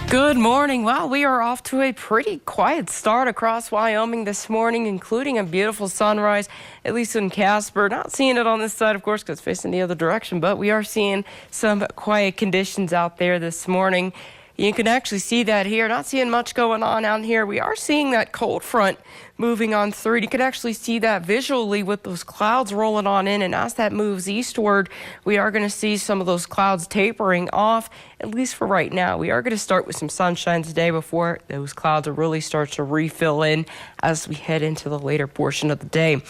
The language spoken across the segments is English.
Good morning. Well, we are off to a pretty quiet start across Wyoming this morning, including a beautiful sunrise, at least in Casper. Not seeing it on this side, of course, because it's facing the other direction, but we are seeing some quiet conditions out there this morning. You can actually see that here. Not seeing much going on out here. We are seeing that cold front moving on through. You can actually see that visually with those clouds rolling on in. And as that moves eastward, we are going to see some of those clouds tapering off, at least for right now. We are going to start with some sunshine today before those clouds will really start to refill in as we head into the later portion of the day.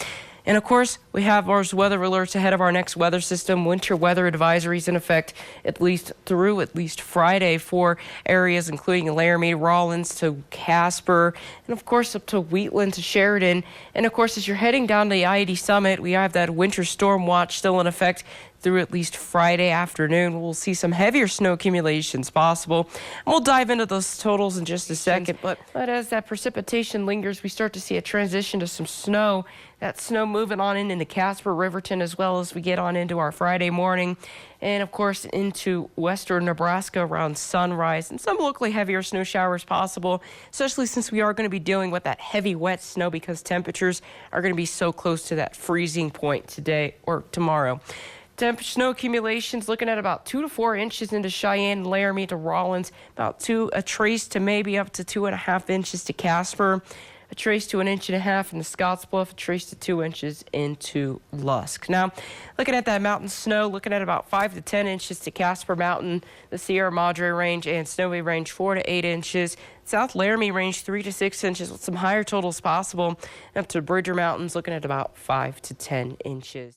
And of course, we have our weather alerts ahead of our next weather system. Winter weather advisories in effect at least Friday for areas including Laramie, Rawlins to Casper, and of course up to Wheatland to Sheridan. And of course, as you're heading down to the I-80 Summit, we have that winter storm watch still in effect through at least Friday afternoon. We'll see some heavier snow accumulations possible. And we'll dive into those totals in just a second. But as that precipitation lingers, we start to see a transition to some snow. That snow moving on into Casper, Riverton, as well as we get on into our Friday morning. And of course into western Nebraska around sunrise, and some locally heavier snow showers possible, especially since we are going to be dealing with that heavy wet snow because temperatures are going to be so close to that freezing point today or tomorrow. Snow accumulations looking at about 2 to 4 inches into Cheyenne, Laramie to Rawlins, a trace to maybe up to 2.5 inches to Casper, a trace to 1.5 inches in the Scottsbluff, a trace to 2 inches into Lusk. Now, looking at that mountain snow, looking at about 5 to 10 inches to Casper Mountain, the Sierra Madre Range and Snowy Range 4 to 8 inches. South Laramie Range 3 to 6 inches with some higher totals possible. Up to Bridger Mountains looking at about 5 to 10 inches.